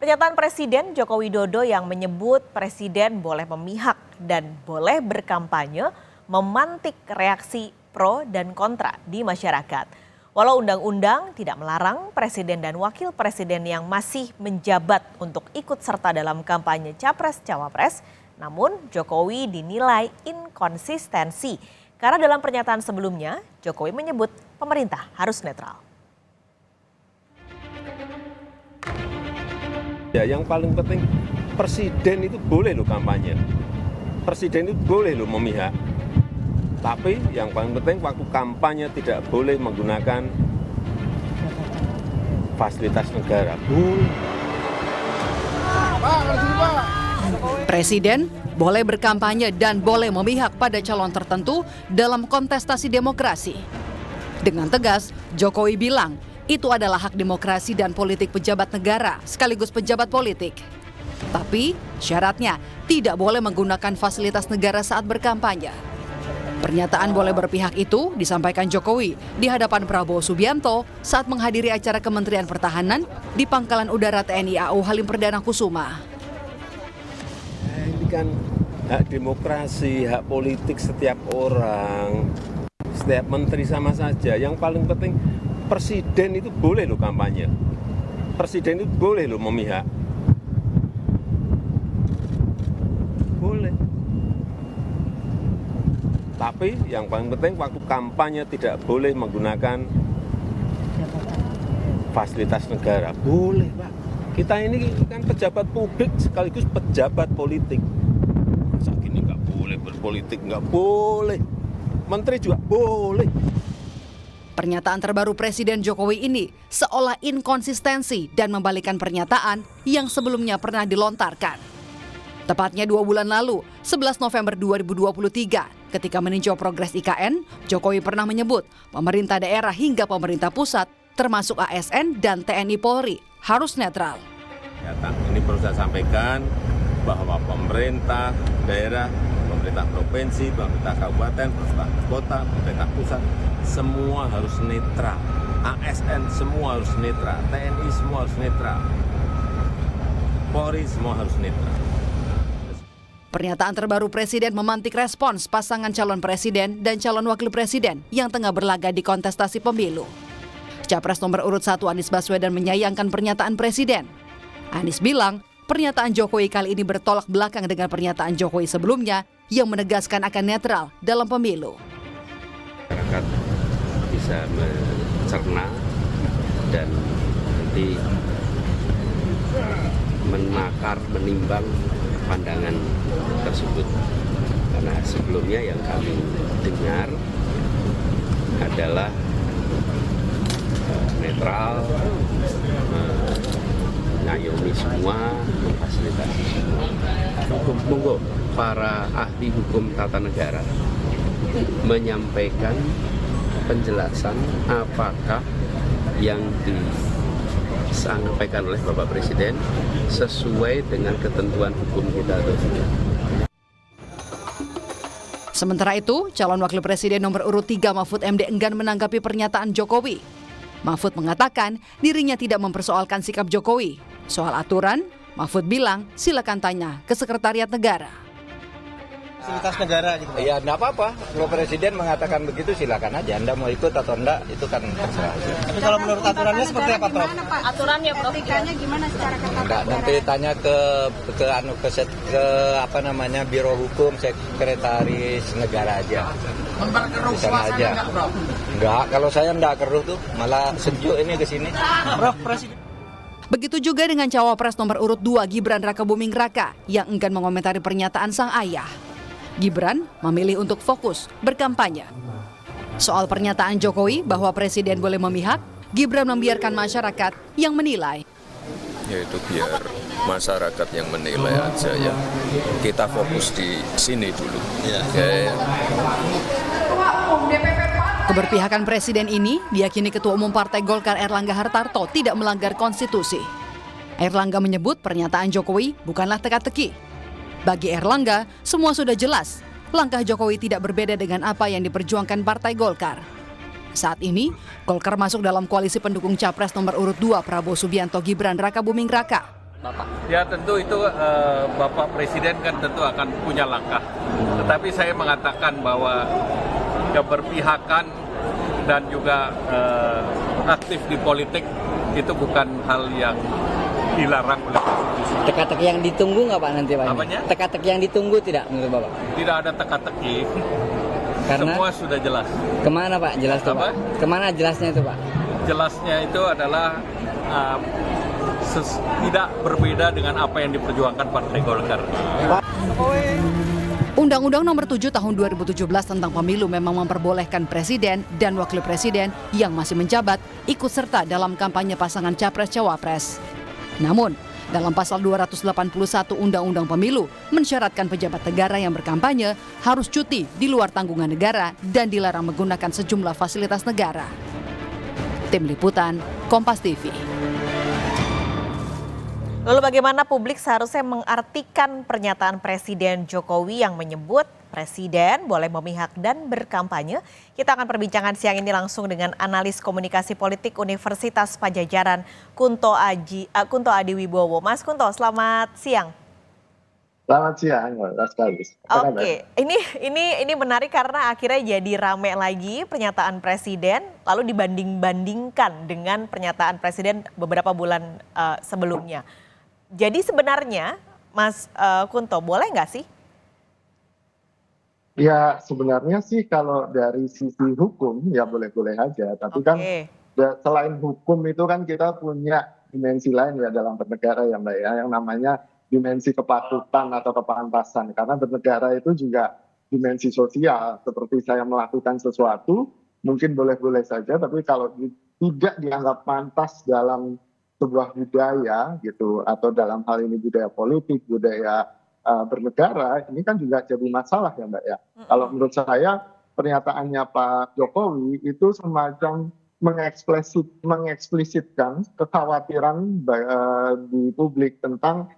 Pernyataan Presiden Joko Widodo yang menyebut Presiden boleh memihak dan boleh berkampanye memantik reaksi pro dan kontra di masyarakat. Walau undang-undang tidak melarang Presiden dan Wakil Presiden yang masih menjabat untuk ikut serta dalam kampanye Capres-Cawapres, namun Jokowi dinilai inkonsistensi karena dalam pernyataan sebelumnya Jokowi menyebut pemerintah harus netral. Ya, yang paling penting presiden itu boleh loh kampanye, presiden itu boleh loh memihak. Tapi yang paling penting waktu kampanye tidak boleh menggunakan fasilitas negara. Presiden boleh berkampanye dan boleh memihak pada calon tertentu dalam kontestasi demokrasi. Dengan tegas, Jokowi bilang itu adalah hak demokrasi dan politik pejabat negara sekaligus pejabat politik. Tapi syaratnya tidak boleh menggunakan fasilitas negara saat berkampanye. Pernyataan boleh berpihak itu disampaikan Jokowi di hadapan Prabowo Subianto saat menghadiri acara Kementerian Pertahanan di Pangkalan Udara TNI AU Halim Perdana Kusuma. Ini kan hak demokrasi, hak politik setiap orang, setiap menteri sama saja. Yang paling penting presiden itu boleh loh kampanye, presiden itu boleh loh memihak, boleh. Tapi yang paling penting waktu kampanye tidak boleh menggunakan fasilitas negara. Boleh, Pak. Kita ini kan pejabat publik sekaligus pejabat politik. Masa gini nggak boleh berpolitik, nggak boleh. Menteri juga boleh. Pernyataan terbaru Presiden Jokowi ini seolah inkonsistensi dan membalikan pernyataan yang sebelumnya pernah dilontarkan. Tepatnya 2 bulan lalu, 11 November 2023, ketika meninjau progres IKN, Jokowi pernah menyebut pemerintah daerah hingga pemerintah pusat, termasuk ASN dan TNI Polri, harus netral. Ini perlu saya sampaikan bahwa pemerintah daerah, pemerintah provinsi, pemerintah kabupaten, pemerintah kota, pemerintah pusat, semua harus netral. ASN semua harus netral, TNI semua harus netral, Polri semua harus netral. Pernyataan terbaru Presiden memantik respons pasangan calon presiden dan calon wakil presiden yang tengah berlaga di kontestasi pemilu. Capres nomor urut 1 Anies Baswedan menyayangkan pernyataan Presiden. Anies bilang pernyataan Jokowi kali ini bertolak belakang dengan pernyataan Jokowi sebelumnya yang menegaskan akan netral dalam pemilu. Masyarakat bisa mencerna dan nanti menakar, menimbang pandangan tersebut. Karena sebelumnya yang kami dengar adalah netral, mengayomi semua, memfasilitasi semua. Monggo para ahli hukum tata negara menyampaikan penjelasan apakah yang disampaikan oleh Bapak Presiden sesuai dengan ketentuan hukum kita atau tidak. Sementara itu, calon wakil presiden nomor urut 3 Mahfud MD enggan menanggapi pernyataan Jokowi. Mahfud mengatakan dirinya tidak mempersoalkan sikap Jokowi. Soal aturan, Mahfud bilang silakan tanya ke Sekretariat Negara. Fasilitas negara gitu. Ya enggak apa-apa. Kalau presiden mengatakan begitu silakan aja. Anda mau ikut atau enggak itu kan terserah. Tapi kalau menurut aturannya seperti apa, Prof? Aturannya Prof. Etikanya gimana secara ketat? Enggak, nanti tanya ke apa namanya Biro Hukum Sekretaris Negara aja. Memperkeruh suasana enggak, Prof? Enggak, kalau saya enggak keruh tuh, malah sejuk ini ke sini. Prof, Presiden. Begitu juga dengan cawapres nomor urut 2 Gibran Rakabuming Raka yang enggan mengomentari pernyataan sang ayah. Gibran memilih untuk fokus berkampanye. Soal pernyataan Jokowi bahwa presiden boleh memihak, Gibran membiarkan masyarakat yang menilai. Yaitu biar masyarakat yang menilai aja ya. Kita fokus di sini dulu. Ya. Keberpihakan presiden ini diyakini Ketua Umum Partai Golkar Erlangga Hartarto tidak melanggar konstitusi. Erlangga menyebut pernyataan Jokowi bukanlah teka-teki. Bagi Erlangga, semua sudah jelas. Langkah Jokowi tidak berbeda dengan apa yang diperjuangkan Partai Golkar. Saat ini, Golkar masuk dalam koalisi pendukung Capres nomor urut 2 Prabowo Subianto Gibran Rakabuming Raka. Bapak? Ya tentu itu Bapak Presiden kan tentu akan punya langkah. Tetapi saya mengatakan bahwa keberpihakan dan juga aktif di politik itu bukan hal yang dilarang oleh konstitusi. Teka-teki yang ditunggu nggak Pak nanti Pak? Apanya? Teka-teki yang ditunggu tidak menurut Bapak? Tidak ada teka-teki. Karena semua sudah jelas. Kemana Pak jelas itu Pak? Kemana jelasnya itu Pak? Jelasnya itu adalah tidak berbeda dengan apa yang diperjuangkan Partai Golkar. Undang-Undang Nomor 7 Tahun 2017 tentang Pemilu memang memperbolehkan presiden dan wakil presiden yang masih menjabat ikut serta dalam kampanye pasangan capres-cawapres. Namun, dalam pasal 281 Undang-Undang Pemilu mensyaratkan pejabat negara yang berkampanye harus cuti di luar tanggungan negara dan dilarang menggunakan sejumlah fasilitas negara. Tim Liputan, Kompas TV. Lalu bagaimana publik seharusnya mengartikan pernyataan Presiden Jokowi yang menyebut Presiden boleh memihak dan berkampanye? Kita akan perbincangan siang ini langsung dengan analis komunikasi politik Universitas Padjadjaran Kunto Adiwibowo. Mas Kunto, selamat siang. Selamat siang, Mas Kalis. Oke, ini menarik karena akhirnya jadi rame lagi pernyataan Presiden, lalu dibanding-bandingkan dengan pernyataan Presiden beberapa bulan sebelumnya. Jadi sebenarnya, Mas Kunto, boleh nggak sih? Ya sebenarnya sih kalau dari sisi hukum ya boleh-boleh aja. Tapi kan selain hukum itu kan kita punya dimensi lain ya dalam bernegara ya Mbak ya. Yang namanya dimensi kepatutan atau kepantasan. Karena bernegara itu juga dimensi sosial. Seperti saya melakukan sesuatu mungkin boleh-boleh saja. Tapi kalau tidak dianggap pantas dalam sebuah budaya gitu. Atau dalam hal ini budaya politik, budaya bernegara, ini kan juga jadi masalah ya Mbak ya. Kalau menurut saya pernyataannya Pak Jokowi itu semacam mengeksplisitkan kekhawatiran di publik tentang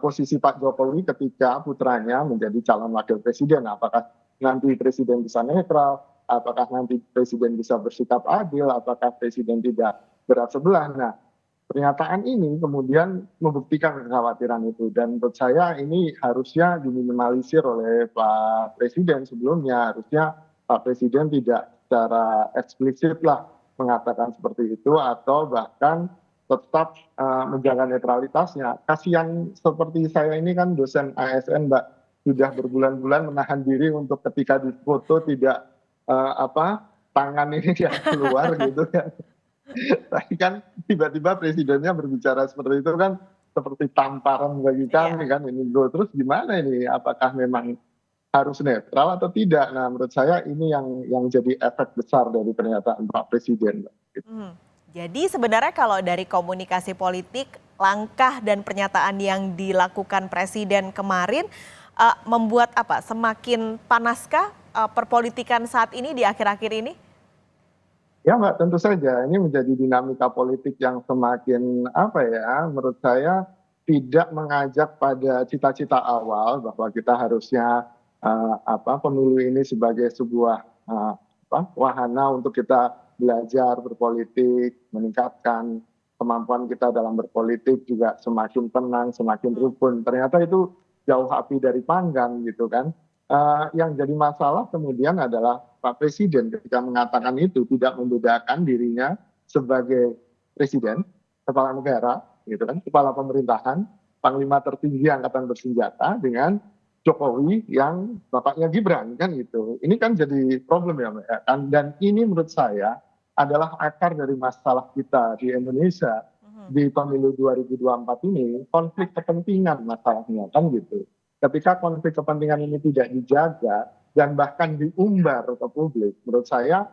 posisi Pak Jokowi ketika putranya menjadi calon wakil presiden. Apakah nanti presiden bisa netral, apakah nanti presiden bisa bersikap adil, apakah presiden tidak berat sebelah. Nah, pernyataan ini kemudian membuktikan kekhawatiran itu dan menurut saya ini harusnya diminimalisir oleh Pak Presiden sebelumnya. Harusnya Pak Presiden tidak secara eksplisit lah mengatakan seperti itu atau bahkan tetap menjaga netralitasnya. Kasihan seperti saya ini kan dosen ASN Mbak, sudah berbulan-bulan menahan diri untuk ketika difoto tidak tangan ini yang keluar gitu kan. Tapi kan tiba-tiba presidennya berbicara seperti itu kan seperti tamparan bagi kami kan ini loh. Terus gimana ini? Apakah memang harus netral atau tidak? Nah menurut saya ini yang jadi efek besar dari pernyataan Pak Presiden. Jadi sebenarnya kalau dari komunikasi politik, langkah dan pernyataan yang dilakukan Presiden kemarin membuat semakin panaskah perpolitikan saat ini di akhir-akhir ini? Ya Mbak, tentu saja ini menjadi dinamika politik yang semakin menurut saya tidak mengajak pada cita-cita awal bahwa kita harusnya pemilu ini sebagai sebuah wahana untuk kita belajar berpolitik, meningkatkan kemampuan kita dalam berpolitik juga semakin tenang, semakin rukun. Ternyata itu jauh api dari panggang gitu kan. Yang jadi masalah kemudian adalah Pak Presiden ketika mengatakan itu tidak membedakan dirinya sebagai presiden, kepala negara, gitu kan, kepala pemerintahan, panglima tertinggi angkatan bersenjata dengan Jokowi yang bapaknya Gibran kan gitu. Ini kan jadi problem ya Mbak. Dan ini menurut saya adalah akar dari masalah kita di Indonesia di pemilu 2024 ini, konflik kepentingan masalahnya kan gitu. Ketika konflik kepentingan ini tidak dijaga dan bahkan diumbar ke publik, menurut saya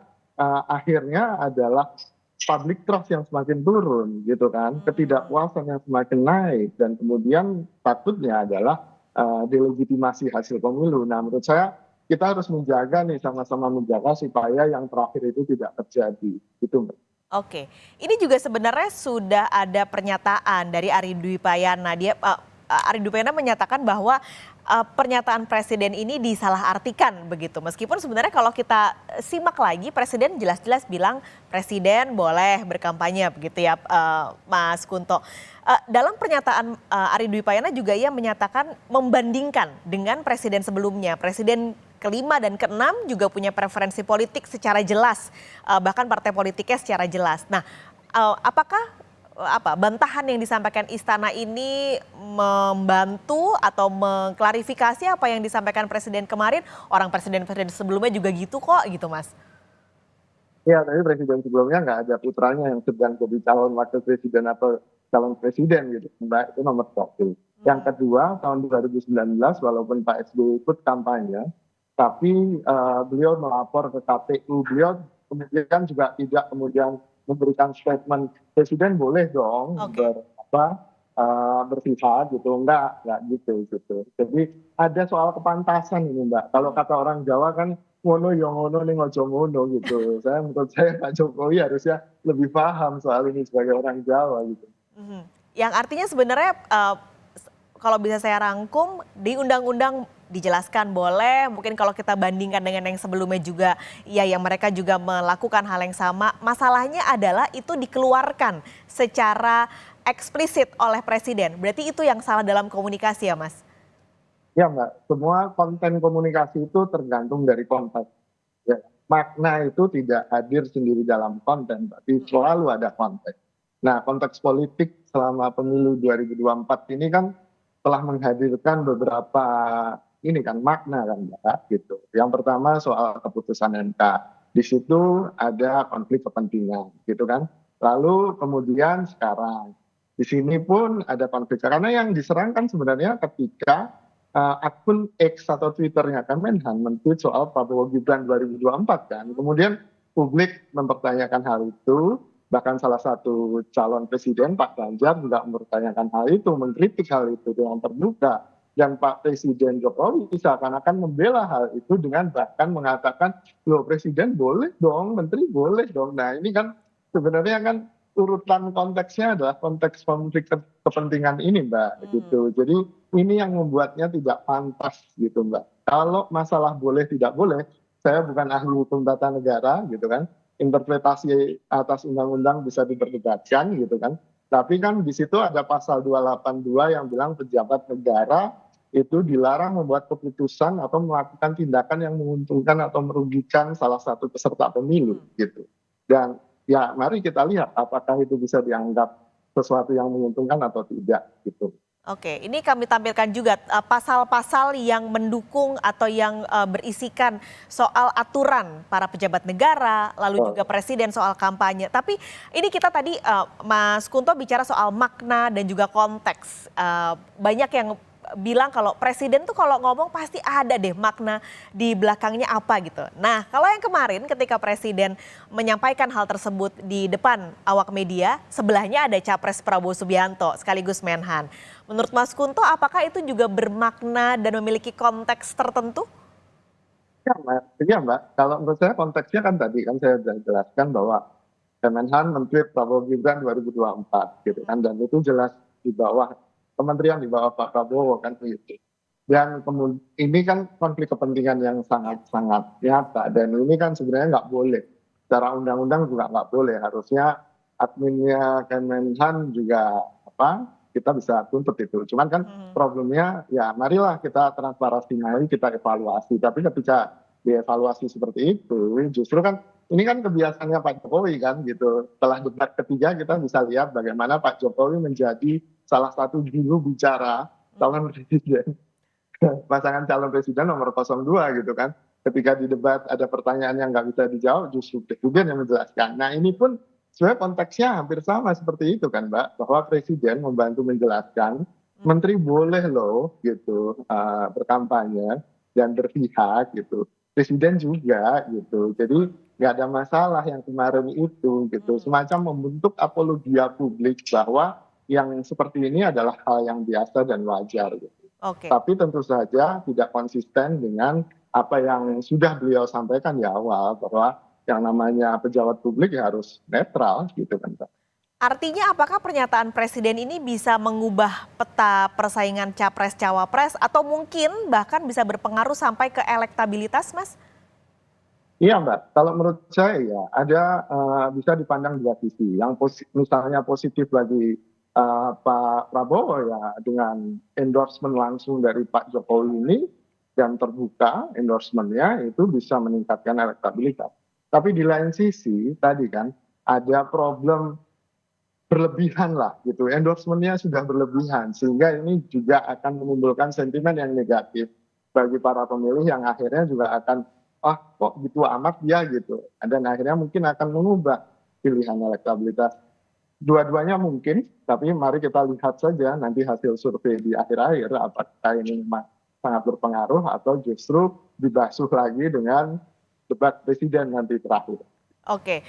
akhirnya adalah public trust yang semakin turun gitu kan, ketidakpuasan yang semakin naik dan kemudian takutnya adalah delegitimasi hasil pemilu. Nah menurut saya kita harus menjaga nih, sama-sama menjaga supaya yang terakhir itu tidak terjadi gitu Mbak. Oke, ini juga sebenarnya sudah ada pernyataan dari Ari Dwi Payana. Ari Dwi Payana menyatakan bahwa pernyataan Presiden ini disalahartikan begitu. Meskipun sebenarnya kalau kita simak lagi, Presiden jelas-jelas bilang Presiden boleh berkampanye begitu ya, Mas Kunto. Dalam pernyataan Ari Dwi Payana juga ia menyatakan membandingkan dengan Presiden sebelumnya. Presiden kelima dan keenam juga punya preferensi politik secara jelas, bahkan partai politiknya secara jelas. Nah, apakah bantahan yang disampaikan istana ini membantu atau mengklarifikasi apa yang disampaikan Presiden kemarin? Orang presiden-presiden sebelumnya juga gitu kok, gitu Mas. Ya, tapi presiden sebelumnya nggak ada putranya yang sedang jadi calon wakil presiden atau calon presiden gitu, Mbak. Itu nomor satu. Yang kedua, tahun 2019 walaupun Pak SBY ikut kampanye, tapi beliau melapor ke KPU, beliau kemudian juga tidak kemudian memberikan statement presiden boleh dong berpihak gitu, enggak gitu. Jadi ada soal kepantasan ini Mbak. Kalau kata orang Jawa kan ngono ya ngono ning aja ngono gitu. Menurut saya Pak Jokowi harusnya lebih paham soal ini sebagai orang Jawa gitu. Yang artinya sebenarnya kalau bisa saya rangkum di undang-undang dijelaskan boleh, mungkin kalau kita bandingkan dengan yang sebelumnya juga, ya yang mereka juga melakukan hal yang sama. Masalahnya adalah itu dikeluarkan secara eksplisit oleh Presiden. Berarti itu yang salah dalam komunikasi ya Mas? Ya Mbak, semua konten komunikasi itu tergantung dari konteks. Ya, makna itu tidak hadir sendiri dalam konten, tapi selalu ada konteks. Nah, konteks politik selama pemilu 2024 ini kan telah menghadirkan beberapa makna kan Mbak gitu. Yang pertama soal keputusan MK. Di situ ada konflik kepentingan gitu kan. Lalu kemudian sekarang di sini pun ada konflik karena yang diserang kan sebenarnya ketika akun X atau Twitternya Kemenhan men-tweet soal Prabowo Gibran 2024 kan. Kemudian publik mempertanyakan hal itu, bahkan salah satu calon presiden Pak Ganjar juga mempertanyakan hal itu, mengkritik hal itu dengan terbuka. Dan Pak Presiden Jokowi seakan-akan membela hal itu dengan bahkan mengatakan, loh Presiden boleh dong, Menteri boleh dong. Nah ini kan sebenarnya kan urutan konteksnya adalah konteks konflik kepentingan ini Mbak gitu. Jadi ini yang membuatnya tidak pantas gitu Mbak. Kalau masalah boleh tidak boleh, saya bukan ahli hukum tata negara gitu kan. Interpretasi atas undang-undang bisa diperdebatkan gitu kan. Tapi kan di situ ada pasal 282 yang bilang pejabat negara itu dilarang membuat keputusan atau melakukan tindakan yang menguntungkan atau merugikan salah satu peserta pemilu gitu. Dan ya mari kita lihat apakah itu bisa dianggap sesuatu yang menguntungkan atau tidak gitu. Oke, ini kami tampilkan juga pasal-pasal yang mendukung atau yang berisikan soal aturan para pejabat negara, lalu juga presiden soal kampanye. Tapi ini kita tadi Mas Kunto bicara soal makna dan juga konteks. Banyak yang bilang kalau presiden tuh kalau ngomong pasti ada deh makna di belakangnya apa gitu. Nah kalau yang kemarin ketika presiden menyampaikan hal tersebut di depan awak media, sebelahnya ada Capres Prabowo Subianto sekaligus Menhan. Menurut Mas Kunto apakah itu juga bermakna dan memiliki konteks tertentu? Ya Mbak, kalau menurut saya konteksnya kan tadi kan saya sudah jelaskan bahwa Menhan men-tweet Prabowo Gibran 2024 gitu kan, dan itu jelas di bawah kementerian di bawah Pak Prabowo kan begitu. Dan kemudian ini kan konflik kepentingan yang sangat-sangat nyata dan ini kan sebenarnya nggak boleh. Secara undang-undang juga nggak boleh. Harusnya adminnya Kemenhan juga kita bisa tuntut itu. Cuman kan problemnya ya marilah kita transparansi, mari kita evaluasi. Tapi ketika dievaluasi seperti itu justru kan ini kan kebiasaannya Pak Jokowi kan gitu. Setelah debat ketiga kita bisa lihat bagaimana Pak Jokowi menjadi salah satu juru bicara calon presiden, pasangan calon presiden nomor 02 gitu kan. Ketika di debat ada pertanyaan yang nggak bisa dijawab, justru presiden yang menjelaskan. Nah ini pun sebenarnya konteksnya hampir sama seperti itu kan Mbak, bahwa presiden membantu menjelaskan, menteri boleh loh gitu berkampanye dan berpihak gitu. Presiden juga gitu. Jadi nggak ada masalah yang kemarin itu gitu. Semacam membentuk apologia publik bahwa yang seperti ini adalah hal yang biasa dan wajar gitu. Tapi tentu saja tidak konsisten dengan apa yang sudah beliau sampaikan di awal bahwa yang namanya pejabat publik ya harus netral gitu kan Pak. Artinya apakah pernyataan Presiden ini bisa mengubah peta persaingan Capres-Cawapres atau mungkin bahkan bisa berpengaruh sampai ke elektabilitas, Mas? Iya Mbak, kalau menurut saya ya ada bisa dipandang dua sisi. Yang misalnya positif bagi Pak Prabowo ya dengan endorsement langsung dari Pak Jokowi ini dan terbuka endorsementnya itu bisa meningkatkan elektabilitas. Tapi di lain sisi tadi kan ada problem berlebihan lah gitu, endorsementnya sudah berlebihan sehingga ini juga akan menimbulkan sentimen yang negatif bagi para pemilih yang akhirnya juga akan kok gitu amat dia gitu, dan akhirnya mungkin akan mengubah pilihan elektabilitas. Dua-duanya mungkin, tapi mari kita lihat saja nanti hasil survei di akhir-akhir apakah ini memang sangat berpengaruh atau justru dibasuh lagi dengan debat presiden nanti terakhir. Oke,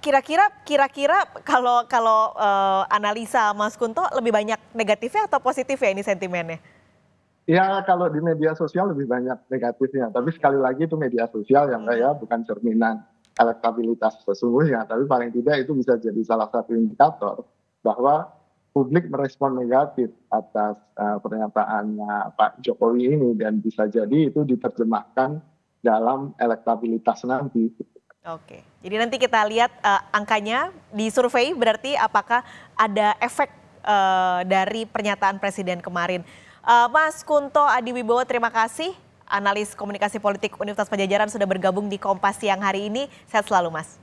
kira-kira kalau analisa Mas Kunto lebih banyak negatifnya atau positif ya ini sentimennya? Ya kalau di media sosial lebih banyak negatifnya, tapi sekali lagi itu media sosial yang bukan cerminan elektabilitas sesungguhnya, tapi paling tidak itu bisa jadi salah satu indikator bahwa publik merespon negatif atas pernyataannya Pak Jokowi ini dan bisa jadi itu diterjemahkan dalam elektabilitas nanti. Oke, jadi nanti kita lihat angkanya di survei berarti apakah ada efek dari pernyataan Presiden kemarin. Mas Kunto Adiwibowo, terima kasih. Analis komunikasi politik Universitas Padjadjaran sudah bergabung di Kompas siang hari ini. Sehat selalu Mas.